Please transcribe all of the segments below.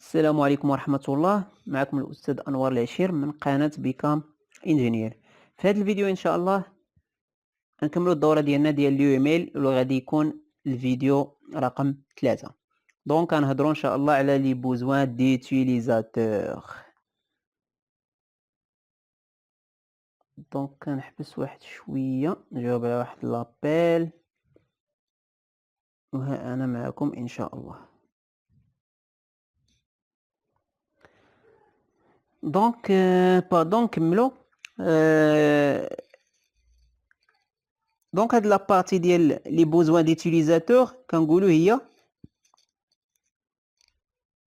السلام عليكم ورحمة الله. معكم الأستاذ أنور العشير من قناة بيكام انجينير. في هذا الفيديو إن شاء الله نكملوا الدورة ديالنا ديال اليو ايميل اللي غادي يكون الفيديو رقم 3. دونك غنهضروا إن شاء الله على لي بوزوان ديتيليزاتور. دونك كنحبس واحد شوية نجاوب على واحد لابيل وها أنا معكم إن شاء الله. دونك باردون نكملوا. دونك هاد لابارتي ديال لي بوزوان ديتيليزاتور كنقولوا هي،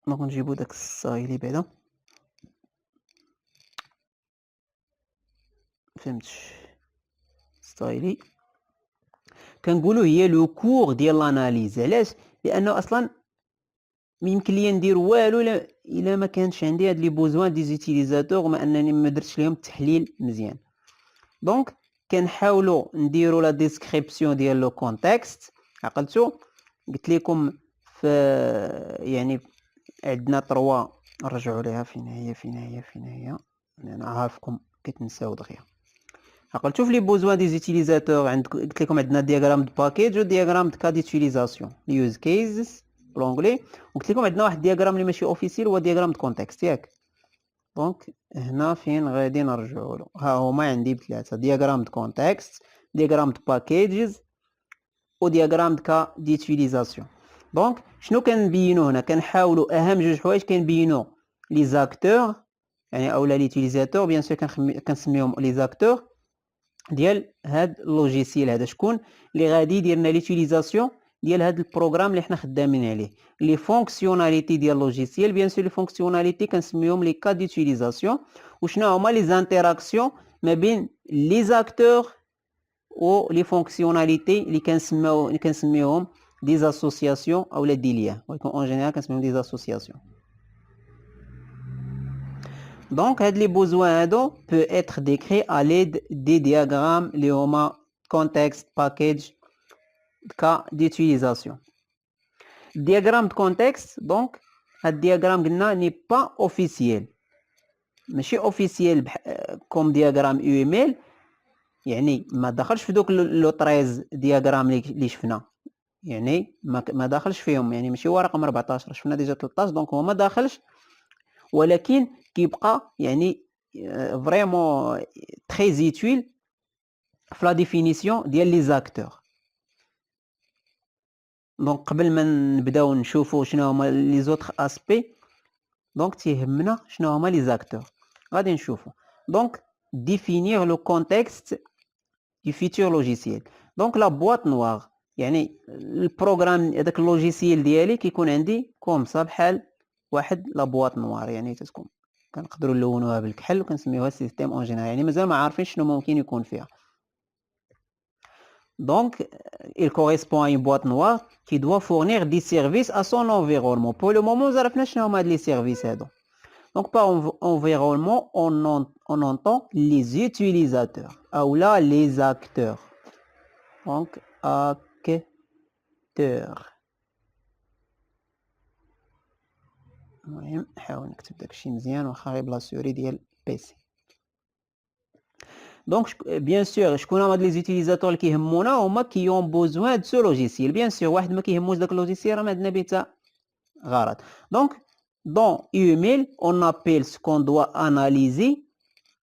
دونك نجيبو داك الصايلي بعدا فهمتش ستايلي كنقولوا هي لو كور ديال لاناليز. علاش؟ لانه اصلا ما يمكن ليا ندير والو الا ما كانش عندي هاد لي بوزوان دي زوتيليزاتور وما انني ما درتش ليهم التحليل مزيان. دونك كنحاولوا نديروا لا ديسكريبسيون ديال لو كونتكست. عقلتوا قلت لكم في يعني عندنا 3 نرجعوا ليها فين هي انا عارفكم كتنساو دغيا. عقلتوا في لي بوزوان دي زوتيليزاتور قلت لكم عندنا دياغرام دو باكيج و دياغرام دو كا ديتيليزاسيون يوز كيسز بالانجلي، وقلت لكم عندنا واحد دياغرام اللي ماشي اوفيسيال هو دياغرام دو كونتكست ياك. دونك هنا فين غادي نرجعوا له، ها هما عندي بثلاثه: دياغرام دو كونتكست، دياغرام دو باكيجز و دياغرام دو كا ديتيليزاسيون. دونك شنو كنبينوا هنا؟ كنحاولوا اهم جوج حوايج كنبينوا لي زاكتور يعني اولا ليوتيليزاتور بيان سور كنسميهم لي زاكتور ديال هاد اللوجيسيال هذا. شكون اللي غادي يدير لنا ليوتيليزاسيون ديال هاد البروغرام اللي حنا خدامين عليه؟ لي فونكسيوناليتي ديال اللوجيسيال بيان سور لي فونكسيوناليتي كنسميهم لي كا ديوتيليزاسيون. وشنو هما لي زانتيراكسيون ما بين لي زاكتور و لي فونكسيوناليتي اللي كنسميوهم دي زاسوسياسيون اولا دي ليان، ولكن اون جينيرال كنسميهم دي زاسوسياسيون. Donc, les besoins peuvent être décrits à l'aide des diagrammes, les contexte, package, cas d'utilisation. Diagramme de contexte, donc, le diagramme n'est pas officiel. Mais c'est officiel comme diagramme UML. يعني ما دخلش في دوك لو 13 دياغرام اللي شفنا، يعني ما داخلش فيهم، يعني ماشي هو رقم 14 شفنا ديجا 13 دونك هو ما داخلش، ولكن كيبقى يعني فريمون تري زيتويل في لا ديفينيسيون ديال لي زاكتور. دونك قبل ما نبداو نشوفوا شنو هما لي زوتر اسبي، دونك تيهمنا شنو هما لي زاكتور. غادي نشوفوا دونك définir le contexte du futur logiciel. دونك لا بواط نوار يعني البروغرام هذاك اللوجيسيال ديالي كيكون عندي كومسا بحال واحد لا بواط نوار، يعني تتكون كنقدروا نلونوها بالكحل وكنسميوها سيستيم اون جينيرال، يعني مازال ما عارفين شنو ممكن يكون فيها. Donc, il correspond à une boîte noire qui doit fournir des services à son environnement. Pour le moment, nous avons les services. Donc, par environnement, on entend les utilisateurs, ou là, les acteurs. Donc, acteurs. المهم نحاول نكتب داكشي مزيان واخا غير بلا سوري ديال بيسي. Donc, bien sûr, شكون هما لي زوتيليزاتور اللي كيهمونا؟ هما كي ont besoin de ce logiciel. Bien sûr, واحد ما كيهموش داك اللوجيسيال راه ما عندنا به حتى غرض. Donc, dans UML, on appelle ce qu'on doit analyser,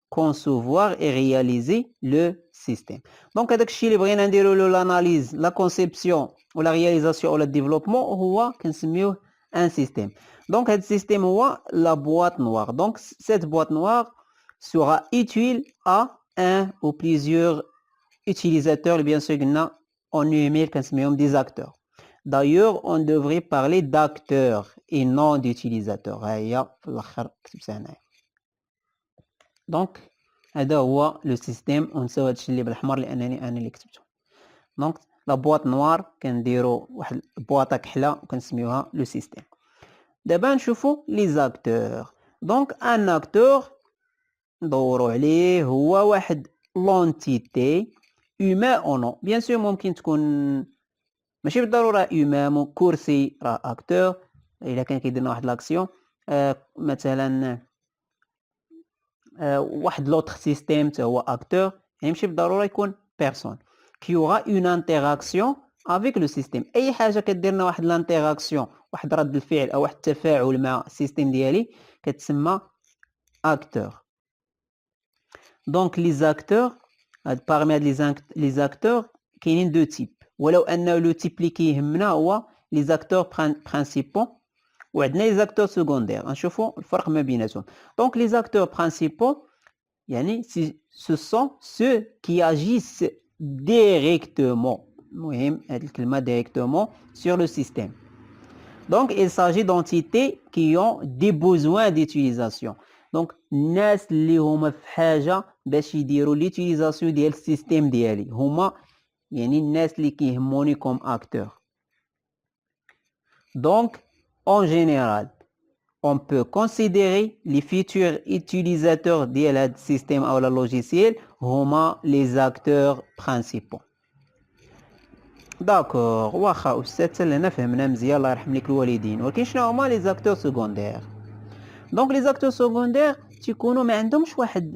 concevoir et réaliser le système. Donc, هذاك الشيء اللي بغينا نديرو له l'analyse, la conception ou la réalisation ou le développement هو كنسميوه un système. Donc, هذا السيستيم هو la boîte noire. Donc, cette boîte noire sera utile à un ou plusieurs utilisateurs, bien sûr en UML كنسميهم des acteurs. D'ailleurs, on devrait parler d'acteurs et non d'utilisateurs. هيا في الاخر كتبتها هنايا. دونك هذا هو لو سيستيم، ونساو هادشي اللي بالحمر لانني انا اللي كتبته. دونك لا بواط نوار كنديرو واحد بواطه كحله وكنسميوها لو سيستيم. دابا نشوفو لي زاكتور. دونك ان اكتور ندورو عليه هو واحد لونتيتي humain او نو. بيان سور ممكن تكون ماشي بالضروره humain، كرسي راه اكتور الا كان كيدير لنا واحد لاكسيون، مثلا واحد لوتر سيستيم حتى هو اكتور، يعني ماشي بالضروره يكون بيرسون كي aura une interaction avec le système. اي حاجه كدير لنا واحد لانتيراكسيون، واحد رد الفعل او واحد التفاعل مع السيستيم ديالي كتسمى اكتور. دونك لي زاكتور بارمي هاد لي زاكتور كاينين دو تيب، ولو ان لو تيب اللي كيهمنا هو لي زاكتور برينسيپaux وعندنا لي زاكتور سكوندير. غنشوفوا الفرق ما بيناتهم. دونك لي زاكتور برينسيپaux يعني ce sont ceux qui agissent directement، مهم هاد الكلمة directement sur le système. Donc il s'agit d'entités qui ont des besoins d'utilisation. دونك الناس اللي هما في حاجة باش يديروا ليوتيليزاسيون ديال السيستيم ديالي هما يعني الناس اللي كيهموني كوم اكتور. Donc en général on peut considérer les futurs utilisateurs ديال هاد السيستيم او لوجيسيال هما les acteurs principaux. داكور واخا استاذ حتى لهنا فهمنا مزيان الله يرحم ليك الوالدين. ولكن شنو هما لي زاكتور سكوندير؟ دونك لي زاكتور سكوندير تيكونوا ما عندهمش واحد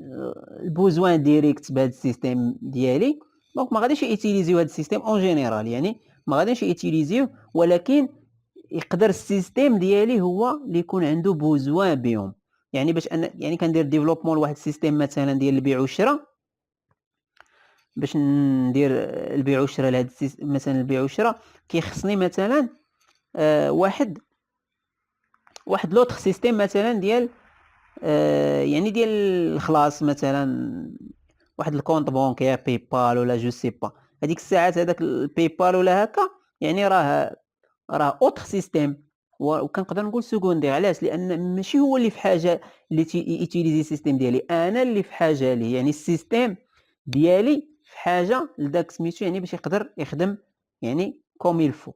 البوزوان ديريكت بهذا السيستيم ديالي، دونك ما غاديش يوتيليزيو هذا السيستيم اون جينيرال، يعني ما غاديش يوتيليزيو، ولكن يقدر السيستيم ديالي هو اللي يكون عنده بوزوان بهم. يعني باش انا يعني كندير ديفلوبمون لواحد السيستيم مثلا ديال البيع والشراء، باش ندير البيع والشراء لهاد مثلا البيع والشراء كيخصني مثلا واحد لوتر سيستيم مثلا ديال يعني ديال الخلاص، مثلا واحد الكونط بونكير باي بال ولا جو سي با. هذيك الساعات هذاك الباي بال ولا هكا يعني راه اوتر سيستيم، وكنقدر نقول سكوندير. علاش؟ لان ماشي هو اللي في حاجه اللي يوتيليزي السيستيم ديالي، انا اللي في حاجه ليه. يعني السيستيم ديالي في حاجه لداك سميتو يعني باش يقدر يخدم يعني كوم يلفو.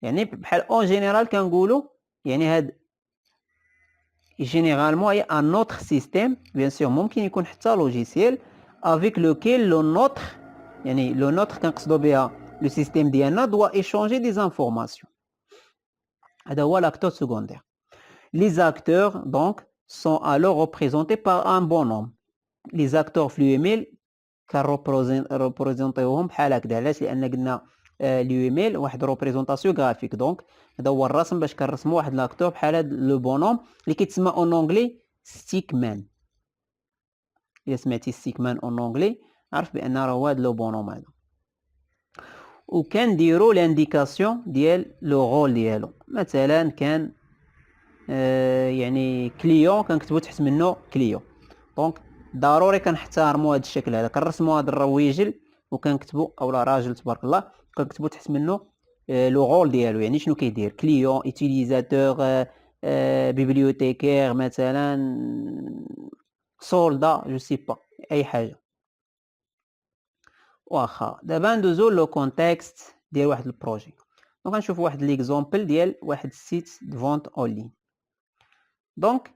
يعني بحال اون جينيرال كنقولوا يعني هاد جينيرالمون هي ان اوتر سيستيم بيان سور ممكن يكون حتى لوجيسيال افيك لوكيل لو نوتر، يعني لو نوتر كنقصدوا بها لو سيستيم ديالنا دوا ايشونجي دي زانفورماسيون. هذا هو لاكتور سكوندير. Les acteurs donc sont alors représentés par un bonhomme. Les acteurs في اليوميل كنريبريزونطيوهم بحال هكذا. علاش؟ لان قلنا اليوميل واحد روبريزونطاسيون غرافيك. دونك هذا هو الرسم باش كنرسموا واحد لاكتور بحال هذا لو بونوم اللي كيتسمى اون اونغلي ستيك مان. الا سمعتي ستيك مان اون اونغلي عرف بان راه هو هذا لو بونوم هذا. وكنديروا لانديكاسيون ديال لو رول ديالو. مثلا كان يعني كليون كنكتبوا تحت منه كليون. دونك ضروري كنحترموا هذا الشكل هذا، كنرسموا هذا الرويجل وكنكتبوا اولا راجل تبارك الله كنكتبوا تحت منه لو رول ديالو، يعني شنو كيدير. كليون، اوتيليزاتور، بيبليوتيكير مثلا، سولدا، جو سي با، اي حاجه. واخا دابا ندوزو لو كونتكست ديال واحد البروجي. دونك غنشوف واحد ليكزامبل ديال واحد السيت دو فونت اون لين. دونك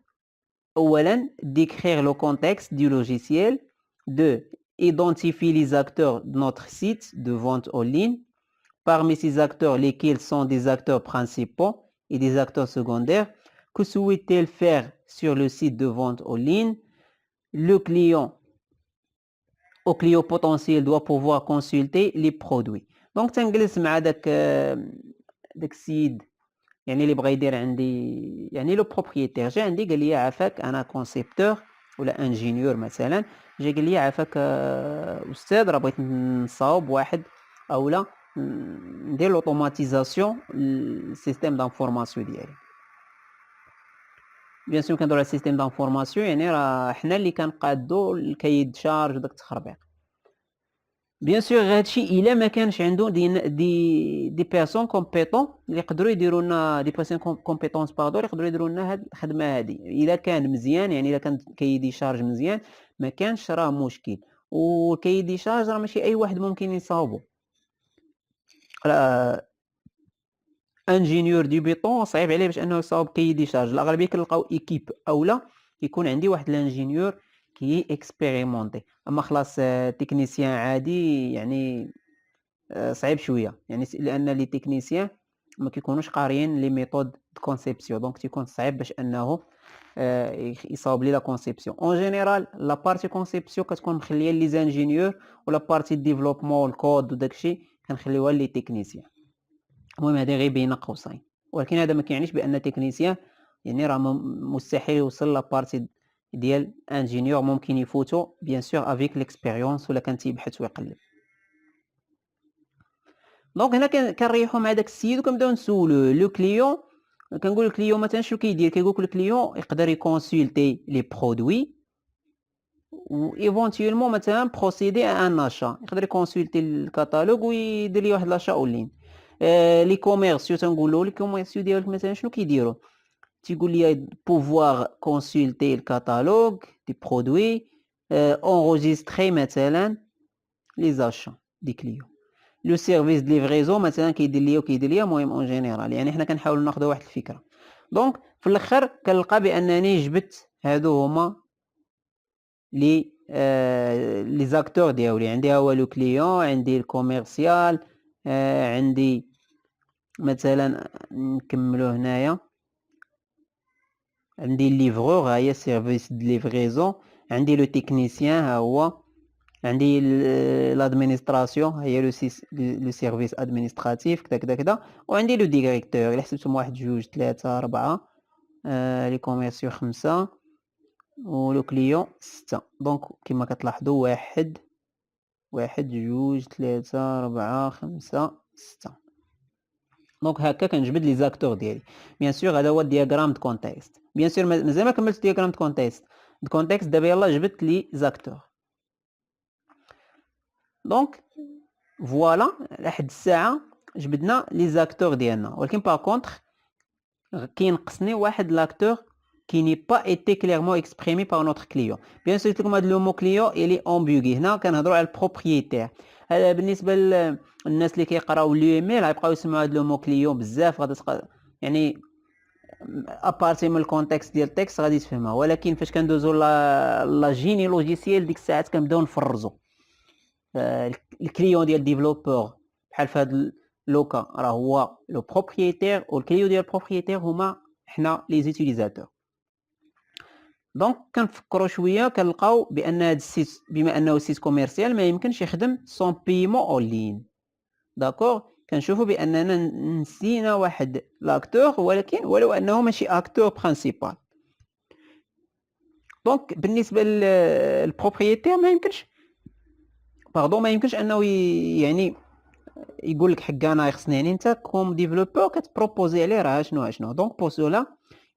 اولا décrire le contexte du logiciel. 2 identifier les acteurs de notre site de vente en ligne. Parmi ces acteurs, lesquels sont des acteurs principaux et des acteurs secondaires. Que souhaite-t-elle faire sur le site de vente en ligne? Le client au client potentiel doit pouvoir consulter les produits. Donc تنجلس مع داك السيد يعني اللي بغى يدير عندي يعني لو بروبريتير. جا عندي قال لي عافاك انا كونسيبتور ولا انجينيور مثلا، جا قال لي عافاك استاذ راه بغيت نصاوب واحد اولا ندير لوطوماتيزاسيون السيستيم دانفورماسيون ديالي. بيان سور كندور على السيستيم دانفورماسيون يعني راه حنا اللي كنقادو الكايد شارج وداك التخربيق. بيان سور هادشي الا ما كانش عنده دي بيرسون كومبيتون اللي يقدروا يديروا لنا دي بيرسون كومبيتونس باردور يقدروا يديروا لنا هاد الخدمه هادي. الا كان مزيان يعني الا كان كيدي شارج مزيان ما كانش راه مشكل. وكيدي شارج راه ماشي اي واحد ممكن يصاوبو. راه انجينيور دي بيطون صعيب عليه باش انه يصاوب كيدي شارج. الاغلبيه كنلقاو ايكيب اولا يكون عندي واحد الانجينيور كي اكسبيريمونتي. اما خلاص تكنيسيان عادي يعني صعيب شويه يعني لان لي تكنيسيان ما كيكونوش قاريين لي ميثود دو كونسيبسيون، دونك تيكون صعيب باش انه يصاوب لي لا كونسيبسيون. اون جينيرال لا بارتي كونسيبسيون كتكون مخليه لي زانجينيور، ولا بارتي ديفلوبمون والكود وداكشي كنخليوها لي تكنيسيان. المهم هذه غير بين قوسين، ولكن هذا ما كيعنيش بان تكنيسيان يعني راه مستحيل يوصل لا بارتي ديال انجينيور، ممكن يفوتو بيان سور افيك ليكسبيريونس ولا كان تيبحث ويقلب. دونك هنا كنريحو مع داك السيد وكنبداو نسولوه لو كليون. كنقول الكليون مثلا شنو كيدير، كيقولك الكليون يقدر يكونسولتي لي برودوي و ايفونتيلمون مثلا بروسيدي ان اشا، يقدر يكونسولتي الكاتالوج ويدير لي واحد لاشا اونلاين. لي كوميرسيو تنقولوا لي كوميرسيو ديالك مثلا شنو كيديروا، تيقول لي بوفوار كونسولتي الكاتالوج دي برودوي، اونغوجيستري مثلا لي زاشا دي كليون. لو سيرفيس دو ليفريزون مثلا كيدير ليا وكيدير ليا. المهم اون جينيرال يعني حنا كنحاولوا ناخذوا واحد الفكره. دونك في الاخر كنلقى بانني جبت هادو هما لي زاكتور ديالي. عندي هو لو كليون، عندي الكوميرسيال، عندي مثلا نكملو هنايا عندي الليفرور ها هي سيرفيس دو ليفريزون، عندي لو تكنيسيان ها هو، عندي لادمينستراسيون هي لو سيرفيس ادمينستراتيف كذا كذا كذا، وعندي لو ديريكتور. الا حسبتهم 1 2 3 4 لي كوميرسيو 5 ولو كليون 6. دونك كما كتلاحظوا 1 1 2 3 4 5 6. دونك هكا كنجبد لي زاكتور ديالي. بيان سور هذا هو الدياغرام دو كونتكست. بيان سور مازال ما كملتش الدياغرام دو كونتكست دابا يلاه جبت لي زاكتور. دونك فوالا لحد الساعه جبدنا لي زاكتور ديالنا، ولكن باغ كونطخ كينقصني واحد لاكتور qui n'est pas été clairement exprimé par notre client. Bien sûr لكم هذا لو مو client il est ambigu. هنا كنهضروا على البروبريتير. هذا بالنسبه للناس اللي كيقراو لو ايميل غيبقاو يسمعوا هذا لو مو client بزاف، غادي يعني ابارتي من الكونتكست ديال التكست غادي تفهمها، ولكن فاش كندوزو لا جيني لوجيسيال ديك الساعات كنبداو نفرزو الكليون ديال ديفلوبور. بحال في هذا لوكا راه هو لو بروبريتير، والكليون ديال البروبريتير هما حنا لي زوتيليزاتور. دونك كنفكروا شويه كنلقاو بان هذا السيت بما انه سيت كوميرسيال ما يمكنش يخدم سون بيمون اون لين. داكور كنشوفوا باننا نسينا واحد لاكتور، ولكن ولو انه ماشي اكتور برينسيبال. دونك بالنسبه للبروبريتير ما يمكنش ما يمكنش انه يعني يقول لك حق انا خصني، يعني انت كوم ديفلوبور كتبروبوزي عليه راه شنو. دونك بور سولا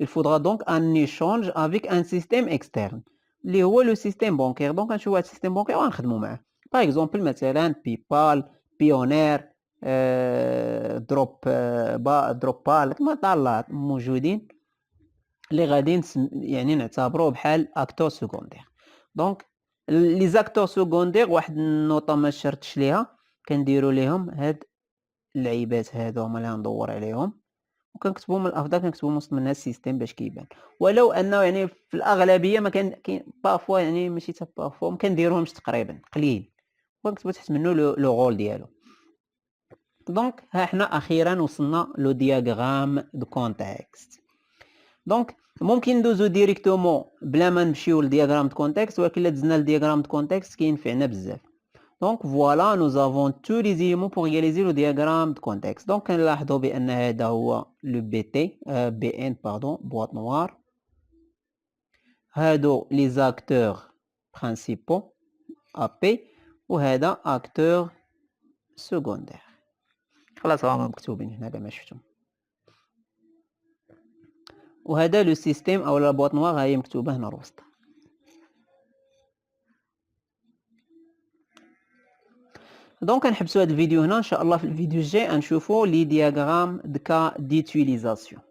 il faudra donc un échange avec un système externe اللي هو لو سيستيم بونكير. دونك غنشوفوا هذا السيستيم بونكير وغنخدموا معاه. باغ اكزومبل مثلا بيبال، بيونير، دروبال كما طالات موجودين اللي غادي يعني نعتبروه بحال اكتور سكوندير. دونك لي زاكتور سكوندير واحد النوطه ما شرتش ليها، كنديروا ليهم هاد اللعيبات هادو هما اللي غندور عليهم، وكنكتبوا من الافضل كنكتبوا وسط منها السيستيم باش كيبان. ولو انه يعني في الاغلبيه ما كاين بارفوا يعني ماشي حتى بارفوا ما كنديروهمش تقريبا قليل، وكنكتبوا تحت منه لو رول ديالو. دونك ها حنا اخيرا وصلنا لو دياغرام دو كونتكست. دونك ممكن ندوزو ديريكتومون بلا ما نمشيو للدياغرام دو كونتكست، ولكن الا دزنا للدياغرام دو كونتكست كينفعنا بزاف. Donc voilà, nous avons tous les éléments pour réaliser le diagramme de contexte. Donc نلاحظوا بأن هذا هو le BN pardon, boîte noire. هادو les acteurs principaux AP وهذا acteur secondaire. خلاص راهم مكتوبين هنا كما شفتم. وهذا لو سيستيم او لا بواط نوار هي مكتوبه هنا الوسط. دونك نحبسوا هذا الفيديو هنا، ان شاء الله في الفيديو الجاي نشوفوا لي دياغرام دو كا ديتيليزاسيون.